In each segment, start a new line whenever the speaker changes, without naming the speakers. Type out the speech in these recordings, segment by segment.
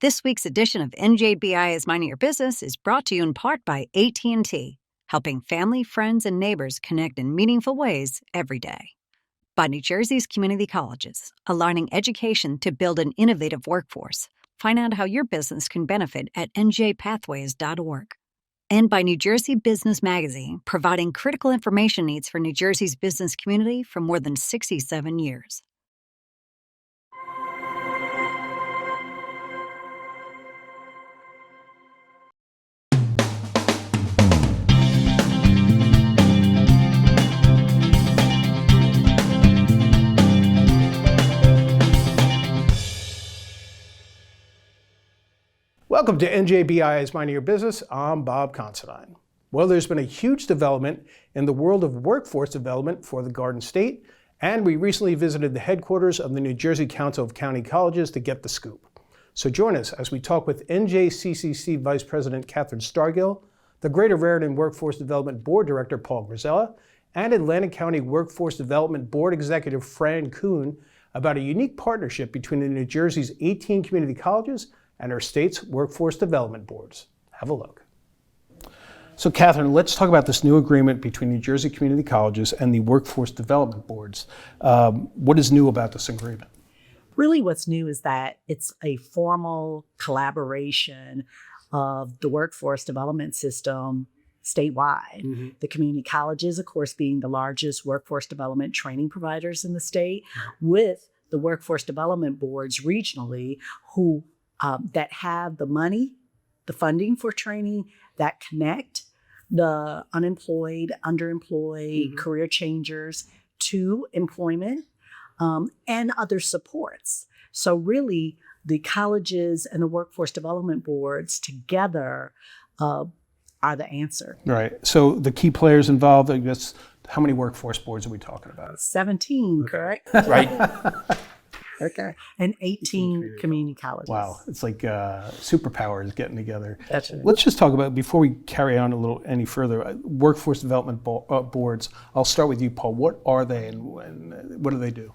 This week's edition of NJBIA is Minding Your Business is brought to you in part by AT&T, helping family, friends, and neighbors connect in meaningful ways every day. By New Jersey's community colleges, aligning education to build an innovative workforce. Find out how your business can benefit at njpathways.org. And by New Jersey Business Magazine, providing critical information needs for New Jersey's business community for more than 67 years.
Welcome to NJBIA's Minding Your Business. I'm Bob Considine. Well, there's been a huge development in the world of workforce development for the Garden State, and we recently visited the headquarters of the New Jersey Council of County Colleges to get the scoop. So join us as we talk with NJCCC Vice President Catherine Starghill, the Greater Raritan Workforce Development Board Director Paul Grzella, and Atlantic County Workforce Development Board Executive Fran Kuhn about a unique partnership between the New Jersey's 18 community colleges and our state's workforce development boards. Have a look. So Catherine, let's talk about this new agreement between New Jersey community colleges and the workforce development boards. What is new about this agreement?
Really what's new is that it's a formal collaboration of the workforce development system statewide. Mm-hmm. The community colleges, of course, being the largest workforce development training providers in the state, with the workforce development boards regionally who that have the money, the funding for training, that connect the unemployed, underemployed, mm-hmm. career changers to employment and other supports. So really, the colleges and the workforce development boards together are the answer.
Right. So the key players involved, I guess, how many workforce boards are we talking about?
17, correct?
Right.
Okay. And 18 community colleges.
Wow. It's like superpowers getting together.
That's right.
Let's just talk about, before we carry on any further, workforce development boards. I'll start with you, Paul. What are they and what do they do?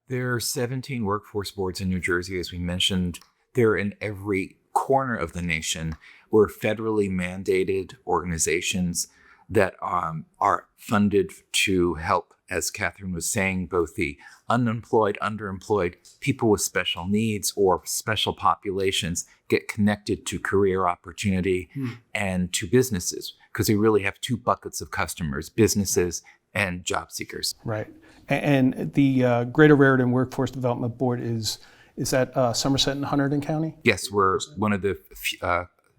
There are 17 workforce boards in New Jersey, as we mentioned. They're in every corner of the nation. We're federally mandated organizations that are funded to help, as Catherine was saying, both the unemployed, underemployed, people with special needs or special populations get connected to career opportunity and to businesses, because we really have two buckets of customers, businesses and job seekers.
Right. And the Greater Raritan Workforce Development Board is that Somerset and Hunterdon County?
Yes, we're one of the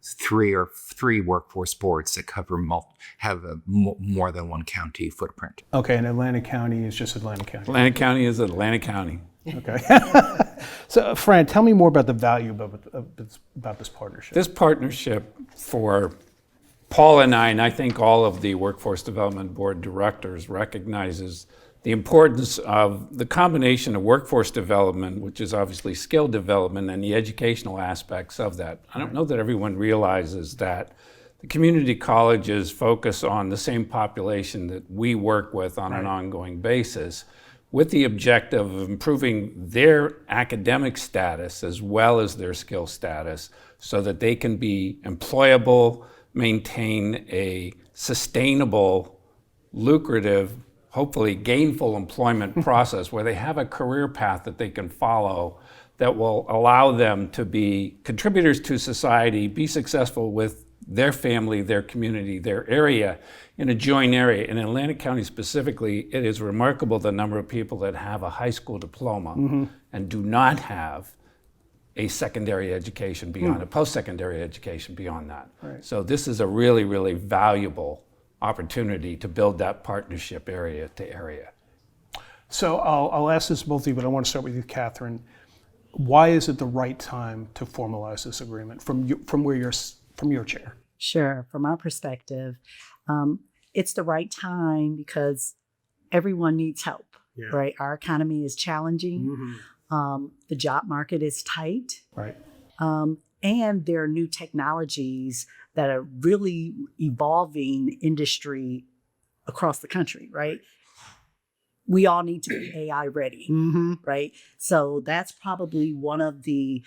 three workforce boards that cover have more than one county footprint.
Okay, and Atlantic County is just Atlantic County.
Atlantic County is Atlantic County.
Okay. So, Fran, tell me more about the value about this partnership.
This partnership for Paul and I think all of the Workforce Development Board directors recognizes the importance of the combination of workforce development, which is obviously skill development, and the educational aspects of that. I don't know that everyone realizes that the community colleges focus on the same population that we work with on an ongoing basis, with the objective of improving their academic status as well as their skill status so that they can be employable, maintain a sustainable, lucrative, hopefully gainful employment process where they have a career path that they can follow that will allow them to be contributors to society, be successful with their family, their community, their area, in a joint area. In Atlantic County specifically, it is remarkable the number of people that have a high school diploma and do not have a secondary education beyond, a post-secondary education beyond that. Right. So this is a really, really valuable opportunity to build that partnership area to area.
So I'll ask this both of you, but I want to start with you, Catherine. Why is it the right time to formalize this agreement from your chair?
Sure. From our perspective, it's the right time because everyone needs help, right? Our economy is challenging. The job market is tight.
Right.
And there are new technologies that are really evolving industry across the country, right? We all need to be AI ready, right? So that's probably one of the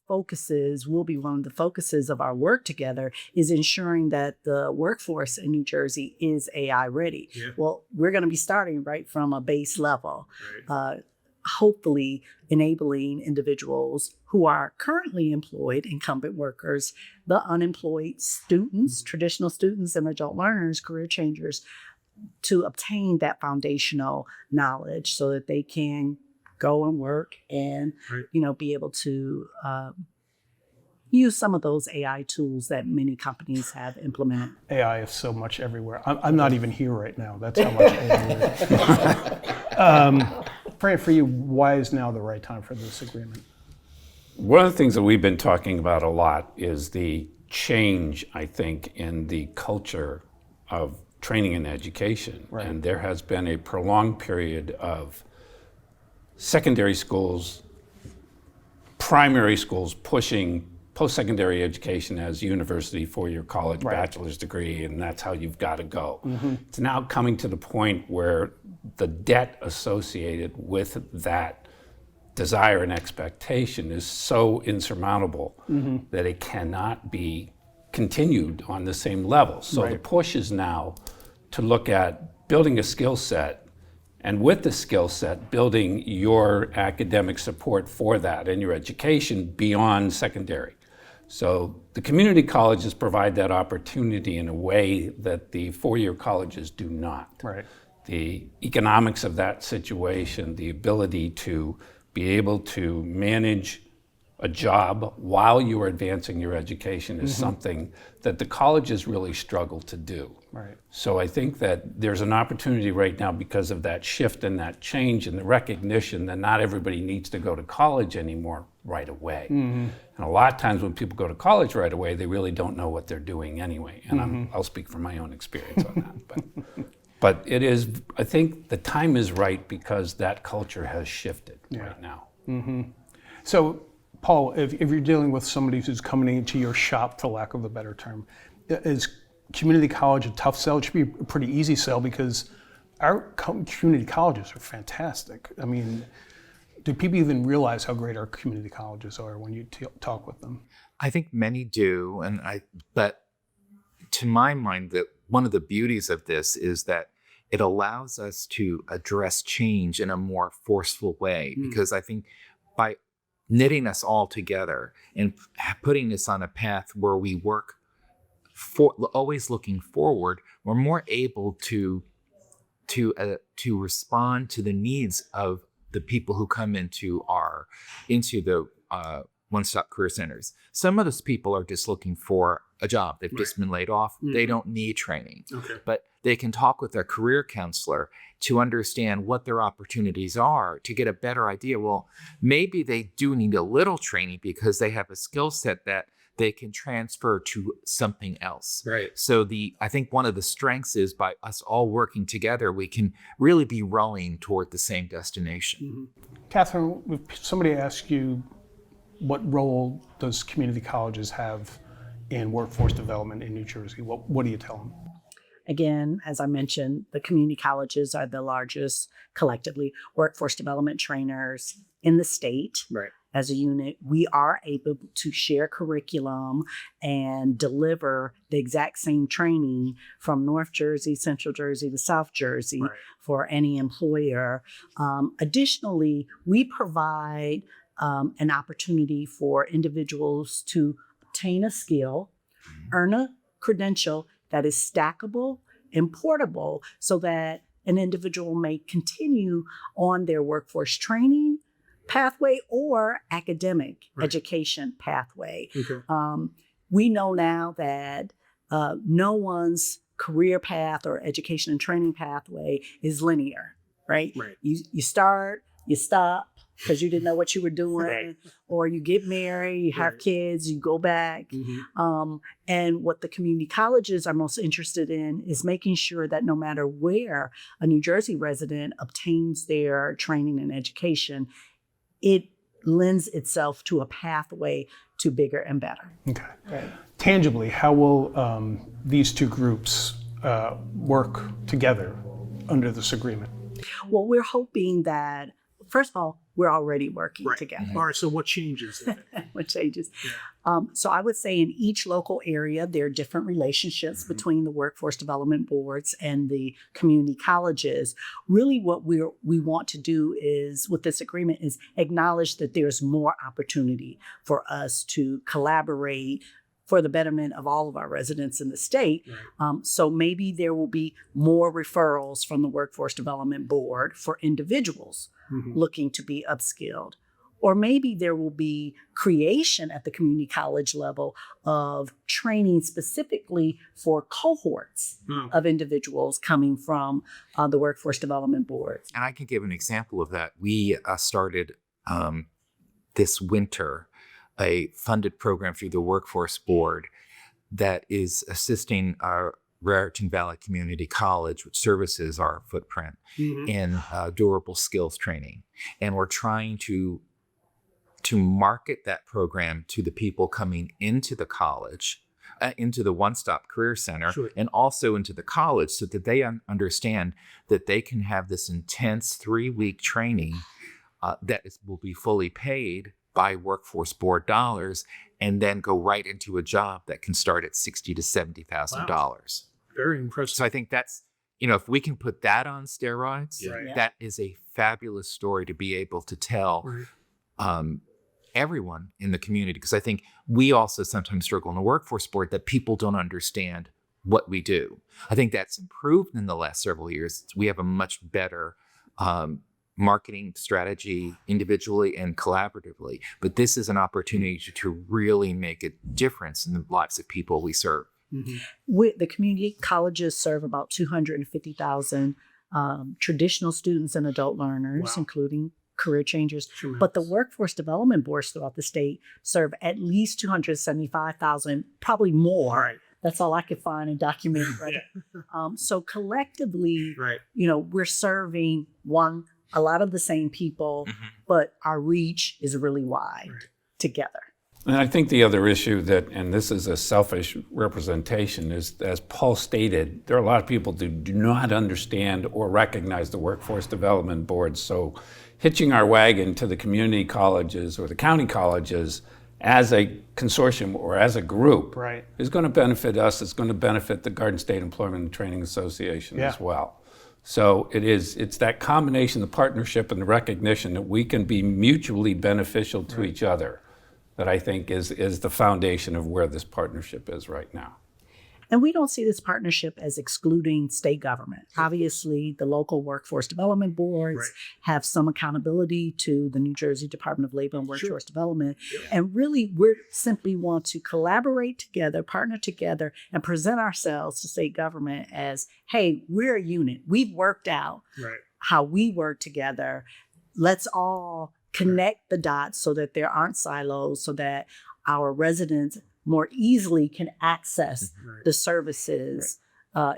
will be one of the focuses of our work together is ensuring that the workforce in New Jersey is AI ready. Yeah. Well, we're going to be starting right from a base level, hopefully enabling individuals who are currently employed, incumbent workers, the unemployed students, traditional students and adult learners, career changers, to obtain that foundational knowledge so that they can go and work and, be able to use some of those AI tools that many companies have implemented.
AI is so much everywhere. I'm not even here right now. That's how much AI is. Fran, for you, why is now the right time for this agreement?
One of the things that we've been talking about a lot is the change, I think, in the culture of training and education. Right. And there has been a prolonged period of secondary schools, primary schools pushing post-secondary education as university, four-year college, bachelor's degree, and that's how you've got to go. Mm-hmm. It's now coming to the point where the debt associated with that desire and expectation is so insurmountable that it cannot be continued on the same level. So the push is now to look at building a skill set, and with the skill set, building your academic support for that and your education beyond secondary. So the community colleges provide that opportunity in a way that the four-year colleges do not. Right. The economics of that situation, the ability to be able to manage a job while you are advancing your education is something that the colleges really struggle to do. Right. So I think that there's an opportunity right now because of that shift and that change and the recognition that not everybody needs to go to college anymore right away. And a lot of times when people go to college right away, they really don't know what they're doing anyway. And I'll speak from my own experience on that. But it is, I think the time is right because that culture has shifted right now.
So, Paul, if you're dealing with somebody who's coming into your shop, for lack of a better term, is community college a tough sell? It should be a pretty easy sell because our community colleges are fantastic. I mean, do people even realize how great our community colleges are when you talk with them?
I think many do, but to my mind, that one of the beauties of this is that it allows us to address change in a more forceful way, because I think by knitting us all together and putting us on a path where we work for always looking forward, we're more able to respond to the needs of the people who come into the one-stop career centers. Some of those people are just looking for a job. They've just been laid off. They don't need training, but they can talk with their career counselor to understand what their opportunities are, to get a better idea. Well, maybe they do need a little training because they have a skill set that they can transfer to something else. Right. So I think one of the strengths is by us all working together, we can really be rowing toward the same destination.
Catherine, if somebody asks you, what role does community colleges have in workforce development in New Jersey? What do you tell them?
Again, as I mentioned, the community colleges are the largest collectively workforce development trainers in the state. Right. As a unit, we are able to share curriculum and deliver the exact same training from North Jersey, Central Jersey to South Jersey for any employer. Additionally, we provide an opportunity for individuals to obtain a skill, earn a credential that is stackable and portable so that an individual may continue on their workforce training pathway or academic education pathway. We know now that no one's career path or education and training pathway is linear, right? You start, you stop, because you didn't know what you were doing, or you get married, you have kids, you go back. And what the community colleges are most interested in is making sure that no matter where a New Jersey resident obtains their training and education, it lends itself to a pathway to bigger and better.
Okay. Tangibly, how will these two groups work together under this agreement?
Well, we're hoping that first of all, we're already working together.
All right, so what changes?
What changes?
Yeah.
So I would say in each local area, there are different relationships between the workforce development boards and the community colleges. Really what we want to do is, with this agreement, is acknowledge that there's more opportunity for us to collaborate for the betterment of all of our residents in the state.
Right.
So maybe there will be more referrals from the Workforce Development Board for individuals looking to be upskilled. Or maybe there will be creation at the community college level of training specifically for cohorts of individuals coming from the Workforce Development Board.
And I can give an example of that. We started this winter a funded program through the Workforce Board that is assisting our Raritan Valley Community College, which services our footprint, in durable skills training. And we're trying to market that program to the people coming into the college, into the one-stop career center, and also into the college, so that they understand that they can have this intense 3-week training will be fully paid by Workforce Board dollars, and then go right into a job that can start at $60,000 to $70,000.
Very impressive.
So I think that's, if we can put that on steroids, that is a fabulous story to be able to tell everyone in the community. Because I think we also sometimes struggle in the Workforce Board that people don't understand what we do. I think that's improved in the last several years. We have a much better marketing strategy individually and collaboratively. But this is an opportunity to really make a difference in the lives of people we serve.
The community colleges serve about 250,000 traditional students and adult learners, including career changers.
Tremendous. But
the workforce development boards throughout the state serve at least 275,000, probably more.
Right.
That's all I could find and document. So collectively, we're serving a lot of the same people, but our reach is really wide together.
And I think the other issue and this is a selfish representation, is, as Paul stated, there are a lot of people who do not understand or recognize the workforce development boards. So hitching our wagon to the community colleges or the county colleges as a consortium or as a group is going to benefit us. It's going to benefit the Garden State Employment and Training Association as well. So it's that combination, the partnership and the recognition that we can be mutually beneficial to each other, that I think is the foundation of where this partnership is right now.
And we don't see this partnership as excluding state government. Obviously, the local workforce development boards have some accountability to the New Jersey Department of Labor and Workforce Development. And really, we simply want to collaborate together, partner together, and present ourselves to state government as, hey, we're a unit. We've worked out how we work together. Let's all connect the dots so that there aren't silos, so that our residents more easily can access the services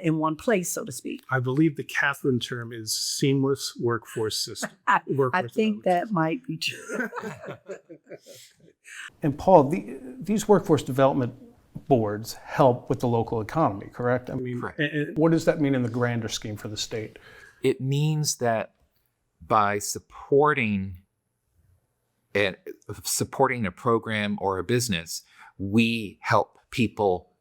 in one place, so to speak.
I believe the Catherine term is seamless workforce system.
I think that might be true.
And Paul, these workforce development boards help with the local economy, correct? I mean, what does that mean in the grander scheme for the state?
It means that by supporting a program or a business, we help people,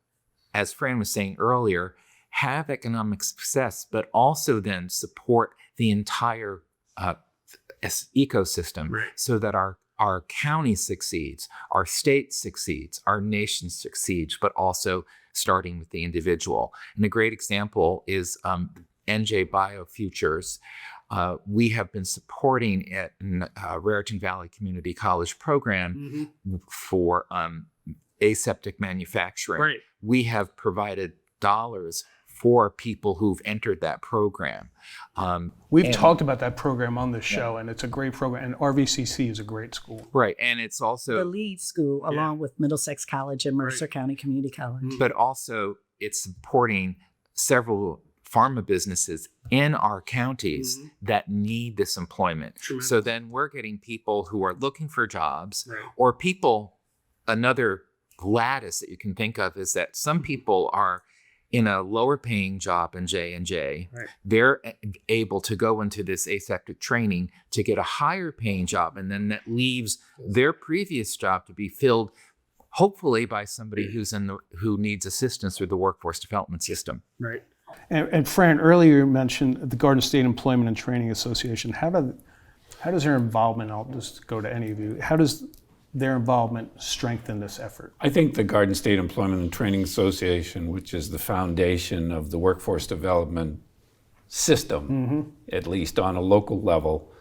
as Fran was saying earlier, have economic success, but also then support the entire ecosystem so that our county succeeds, our state succeeds, our nation succeeds, but also starting with the individual. And a great example is NJBIA Futures. We have been supporting at Raritan Valley Community College program for aseptic manufacturing. We have provided dollars for people who've entered that program.
We've talked about that program on this show, and it's a great program, and RVCC is a great school.
And it's also
the lead school, along with Middlesex College and Mercer County Community College.
But also it's supporting several pharma businesses in our counties that need this employment. So then we're getting people who are looking for jobs, or people, another lattice that you can think of is that some people are in a lower paying job in J&J,
Right.
they're able to go into this aseptic training to get a higher paying job. And then that leaves their previous job to be filled, hopefully by somebody who needs assistance through the workforce development system.
Right. And Fran, earlier you mentioned the Garden State Employment and Training Association. How does their involvement, I'll just go to any of you, how does their involvement strengthen this effort?
I think the Garden State Employment and Training Association, which is the foundation of the workforce development system, at least on a local level,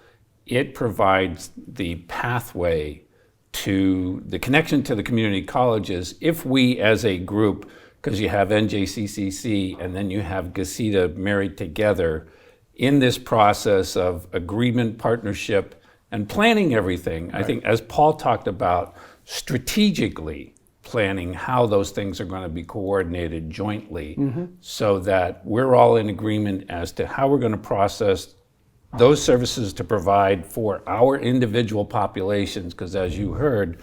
it provides the pathway to the connection to the community colleges. If we as a group, because you have NJCCC and then you have GCCC married together in this process of agreement, partnership, and planning everything. Right. I think as Paul talked about, strategically planning how those things are going to be coordinated jointly so that we're all in agreement as to how we're going to process those services to provide for our individual populations, because as you heard,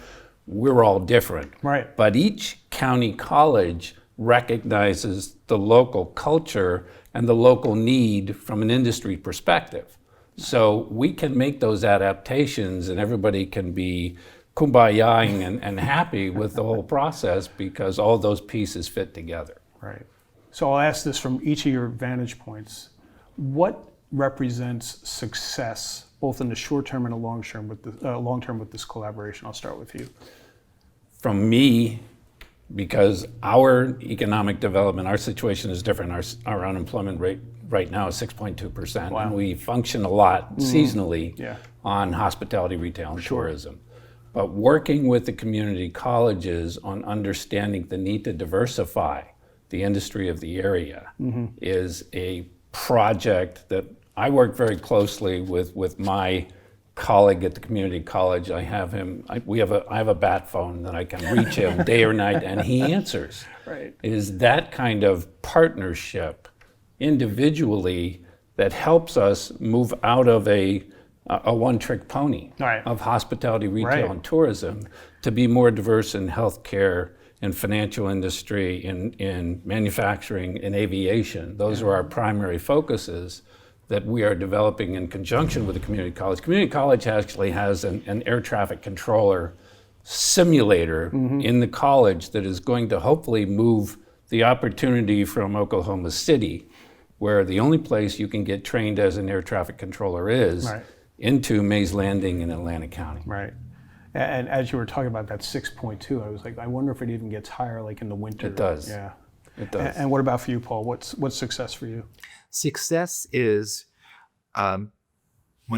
we're all different.
Right.
But each county college recognizes the local culture and the local need from an industry perspective. So we can make those adaptations and everybody can be kumbayaing and happy with the whole process because all those pieces fit together.
Right. So I'll ask this from each of your vantage points. What represents success, both in the short term and the long term with this collaboration? I'll start with you.
From me, because our economic development, our situation is different. Our unemployment rate right now is 6.2%.
Wow.
And we function a lot seasonally on hospitality, retail, and tourism. But working with the community colleges on understanding the need to diversify the industry of the area is a project that I work very closely with my colleague at the community college. I have him, I have a bat phone that I can reach him day or night and he answers.
Right.
It is that kind of partnership individually that helps us move out of a one-trick pony of hospitality, retail, and tourism to be more diverse in healthcare, in financial industry, in manufacturing, in aviation. Those are our primary focuses that we are developing in conjunction with the community college. Community college actually has an air traffic controller simulator in the college that is going to hopefully move the opportunity from Oklahoma City, where the only place you can get trained as an air traffic controller is, into Mays Landing in Atlantic County.
Right. And as you were talking about that 6.2, I was like, I wonder if it even gets higher, like in the winter.
It does.
Yeah.
It does.
And what about for you, Paul? What's success for you?
Success is when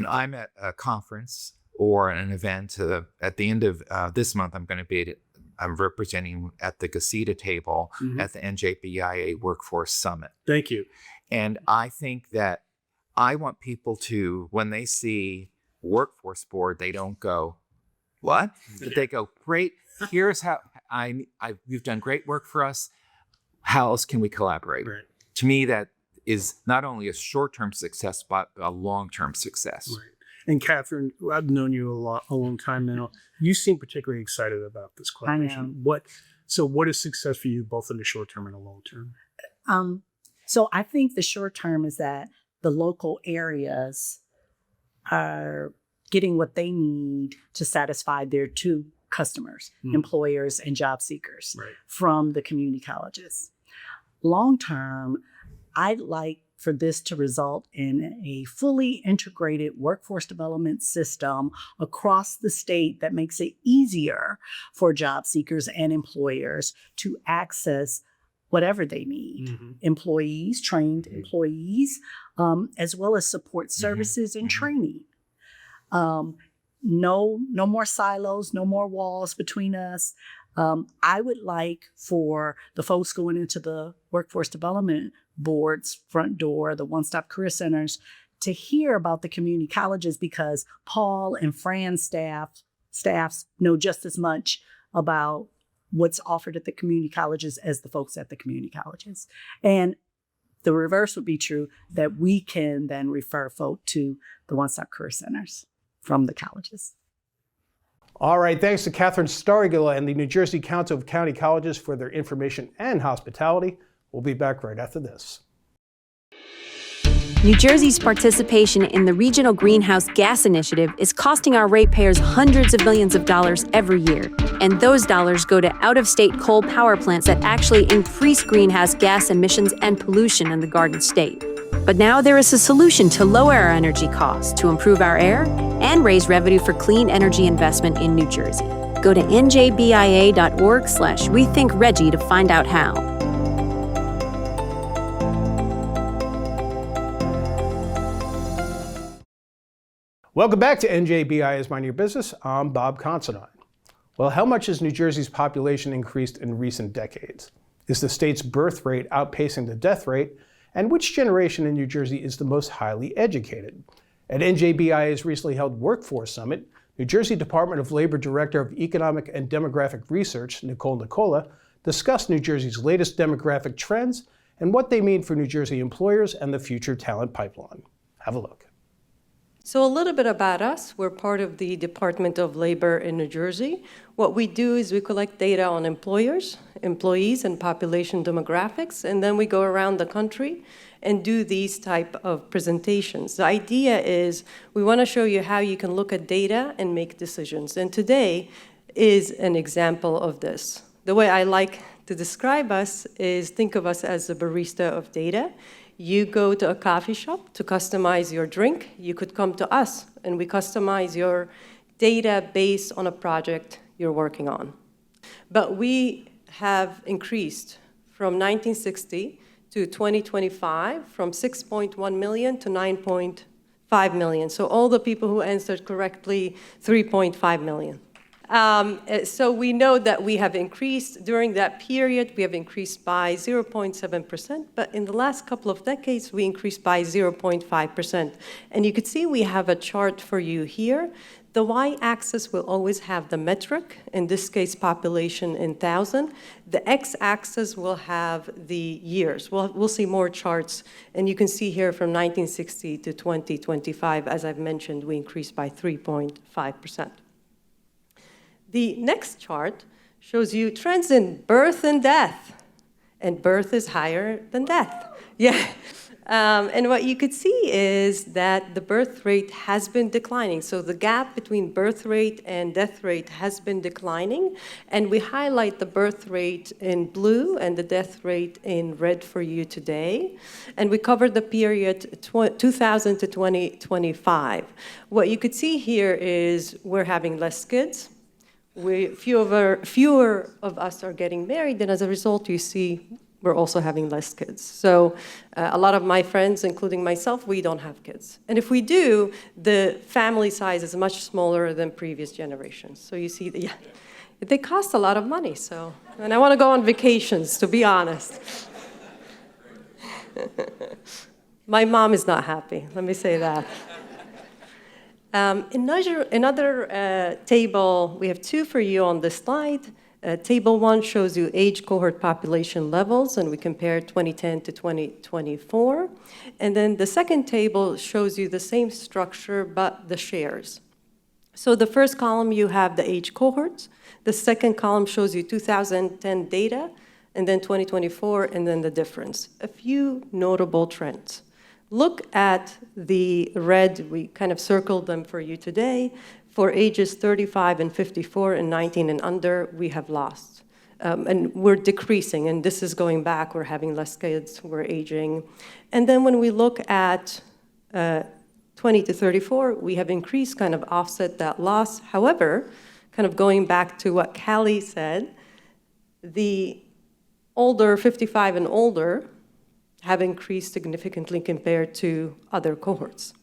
I'm at a conference or an event. At the end of this month, I'm representing at the GCCC table at the NJBIA Workforce Summit.
Thank you.
And I think that I want people to, when they see Workforce Board, they don't go, what? But they go, great, here's how you've done great work for us. How else can we collaborate?
Right.
To me, that is not only a short-term success, but a long-term success.
Right. And Catherine, I've known you a long time now. You seem particularly excited about this collaboration.
I am.
So what is success for you, both in the short term and the long term?
So I think the short term is that the local areas are getting what they need to satisfy their two customers, employers and job seekers, from the community colleges. Long term, I'd like for this to result in a fully integrated workforce development system across the state that makes it easier for job seekers and employers to access whatever they need, employees, trained employees, as well as support services and training. No more silos, no more walls between us. I would like for the folks going into the Workforce Development Board's front door, the one-stop career centers, to hear about the community colleges, because Paul and Fran's staffs know just as much about what's offered at the community colleges as the folks at the community colleges. And the reverse would be true, that we can then refer folk to the one-stop career centers from the colleges.
All right, thanks to Catherine Starghill and the New Jersey Council of County Colleges for their information and hospitality. We'll be back right after this.
New Jersey's participation in the Regional Greenhouse Gas Initiative is costing our ratepayers hundreds of millions of dollars every year. And those dollars go to out-of-state coal power plants that actually increase greenhouse gas emissions and pollution in the Garden State. But now there is a solution to lower our energy costs, to improve our air, and raise revenue for clean energy investment in New Jersey. Go to njbia.org/rethinkreggie to find out how.
Welcome back to NJBIA is Mind Your Business. I'm Bob Considine. Well, how much has New Jersey's population increased in recent decades? Is the state's birth rate outpacing the death rate? And which generation in New Jersey is the most highly educated? At NJBIA's recently held Workforce Summit, New Jersey Department of Labor Director of Economic and Demographic Research, Nicola, discussed New Jersey's latest demographic trends and what they mean for New Jersey employers and the future talent pipeline. Have a look.
So a little bit about us. We're part of the Department of Labor in New Jersey. What we do is we collect data on employers, employees, and population demographics, and then we go around the country and do these type of presentations. The idea is we want to show you how you can look at data and make decisions. And today is an example of this. The way I like to describe us is think of us as the barista of data. You go to a coffee shop to customize your drink. You could come to us, and we customize your data based on a project you're working on. But we have increased from 1960 to 2025 from 6.1 million to 9.5 million. So all the people who answered correctly, 3.5 million. So we know that we have increased during that period. We have increased by 0.7%, but in the last couple of decades, we increased by 0.5%. And you could see we have a chart for you here. The y-axis will always have the metric, in this case, population in 1,000. The x-axis will have the years. We'll see more charts, and you can see here from 1960 to 2025, as I've mentioned, we increased by 3.5%. The next chart shows you trends in birth and death, and birth is higher than death. Yeah. And what you could see is that the birth rate has been declining. So the gap between birth rate and death rate has been declining. And we highlight the birth rate in blue and the death rate in red for you today. And we covered the period 2000 to 2025. What you could see here is we're having less kids. Fewer of us are getting married, and as a result, you see we're also having less kids. So a lot of my friends, including myself, we don't have kids. And if we do, the family size is much smaller than previous generations. So you see, they cost a lot of money. So, and I want to go on vacations, to be honest. My mom is not happy, let me say that. Another table, we have two for you on this slide. Table 1 shows you age cohort population levels, and we compare 2010 to 2024. And then the second table shows you the same structure, but the shares. So the first column, you have the age cohorts. The second column shows you 2010 data, and then 2024, and then the difference. A few notable trends. Look at the red, we kind of circled them for you today. For ages 35 and 54 and 19 and under, we have lost. And we're decreasing, and this is going back. We're having less kids, we're aging. And then when we look at 20 to 34, we have increased, kind of offset that loss. However, kind of going back to what Callie said, the older, 55 and older, have increased significantly compared to other cohorts.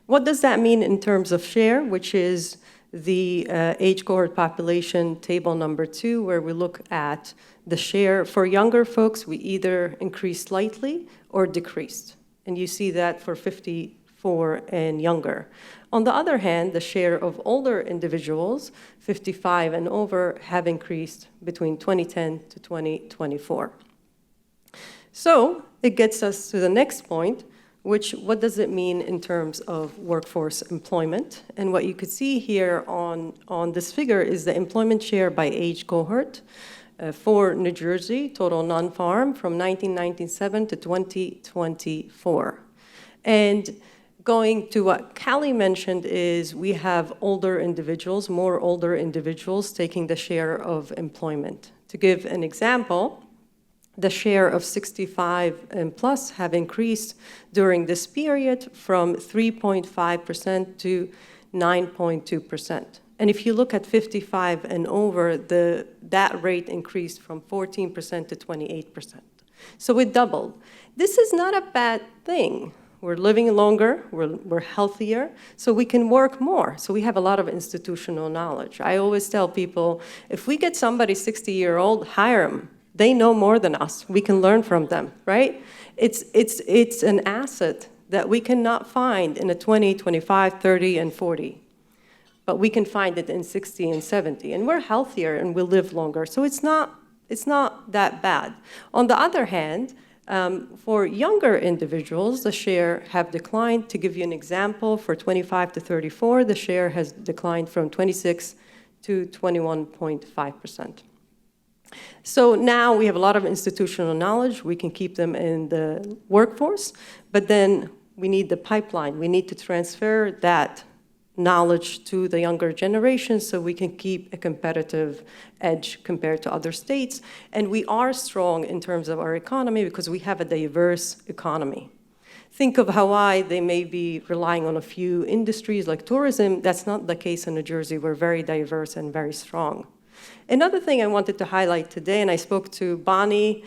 What does that mean in terms of share, which is the age cohort population table number 2, where we look at the share for younger folks, we either increased slightly or decreased. And you see that for 54 and younger. On the other hand, the share of older individuals, 55 and over, have increased between 2010 to 2024. So it gets us to the next point, which what does it mean in terms of workforce employment? And what you could see here on this figure is the employment share by age cohort. for New Jersey, total non-farm, from 1997 to 2024. And going to what Callie mentioned is we have older individuals, more older individuals taking the share of employment. To give an example, the share of 65 and plus have increased during this period from 3.5% to 9.2%. And if you look at 55 and over, that rate increased from 14% to 28%. So it doubled. This is not a bad thing. We're living longer, we're healthier, so we can work more. So we have a lot of institutional knowledge. I always tell people, if we get somebody 60-year-old, hire them. They know more than us. We can learn from them, right? It's an asset that we cannot find in a 20, 25, 30, and 40. But we can find it in 60 and 70. And we're healthier and we live longer. So it's not that bad. On the other hand, for younger individuals, the share have declined. To give you an example, for 25 to 34, the share has declined from 26 to 21.5%. So now we have a lot of institutional knowledge. We can keep them in the workforce, but then we need the pipeline. We need to transfer that knowledge to the younger generation so we can keep a competitive edge compared to other states. And we are strong in terms of our economy because we have a diverse economy. Think of Hawaii, they may be relying on a few industries like tourism. That's not the case in New Jersey. We're very diverse and very strong. Another thing I wanted to highlight today, and I spoke to Bonnie,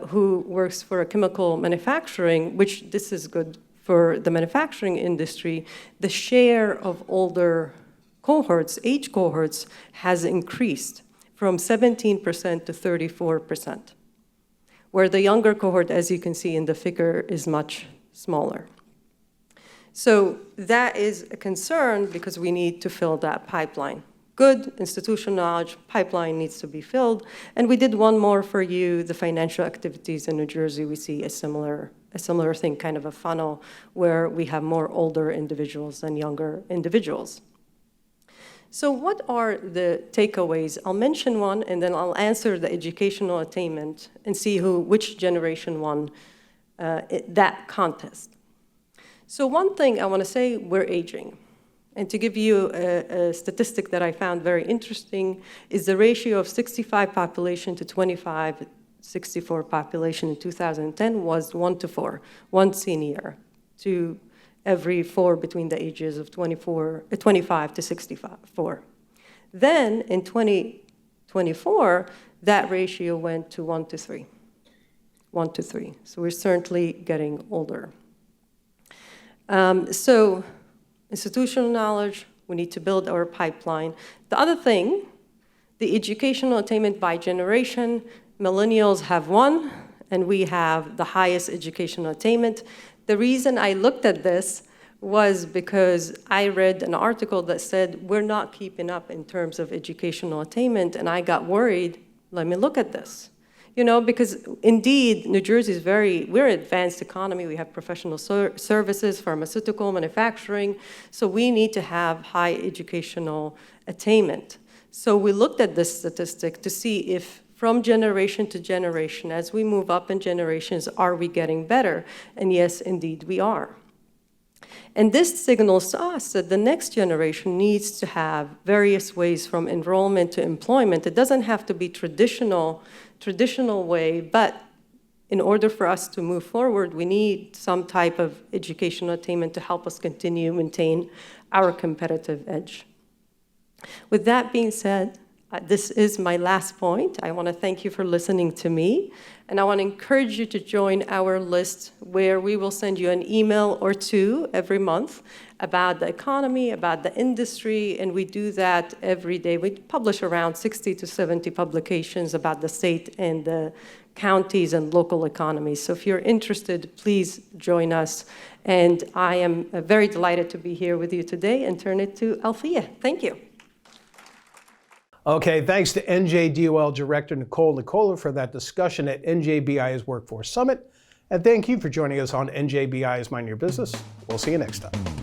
who works for a chemical manufacturing, which this is good for the manufacturing industry, the share of older cohorts, age cohorts, has increased from 17% to 34%, where the younger cohort, as you can see in the figure, is much smaller. So that is a concern because we need to fill that pipeline. Good institutional knowledge, pipeline needs to be filled. And we did one more for you, the financial activities in New Jersey. We see a similar thing, kind of a funnel where we have more older individuals than younger individuals. So what are the takeaways? I'll mention one and then I'll answer the educational attainment and see which generation won that contest. So one thing I want to say, we're aging. And to give you a statistic that I found very interesting is the ratio of 65 population to 25, 64 population in 2010 was 1:4, one senior to every 4 between the ages of 25 to 64. Then in 2024, that ratio went to 1:3, 1:3. So we're certainly getting older. So institutional knowledge, we need to build our pipeline. The other thing, the educational attainment by generation, millennials have won, and we have the highest educational attainment. The reason I looked at this was because I read an article that said we're not keeping up in terms of educational attainment, and I got worried, let me look at this. Because indeed, New Jersey is we're an advanced economy. We have professional services, pharmaceutical, manufacturing. So we need to have high educational attainment. So we looked at this statistic to see if from generation to generation, as we move up in generations, are we getting better? And yes, indeed, we are. And this signals to us that the next generation needs to have various ways from enrollment to employment. It doesn't have to be traditional way, but in order for us to move forward, we need some type of educational attainment to help us continue to maintain our competitive edge. With that being said, this is my last point. I want to thank you for listening to me, and I want to encourage you to join our list where we will send you an email or two every month about the economy, about the industry, and we do that every day. We publish around 60 to 70 publications about the state and the counties and local economies. So if you're interested, please join us. And I am very delighted to be here with you today and turn it to Althea. Thank you.
Okay, thanks to NJDOL Director Nicola for that discussion at NJBIA's Workforce Summit. And thank you for joining us on NJBIA's Mind Your Business. We'll see you next time.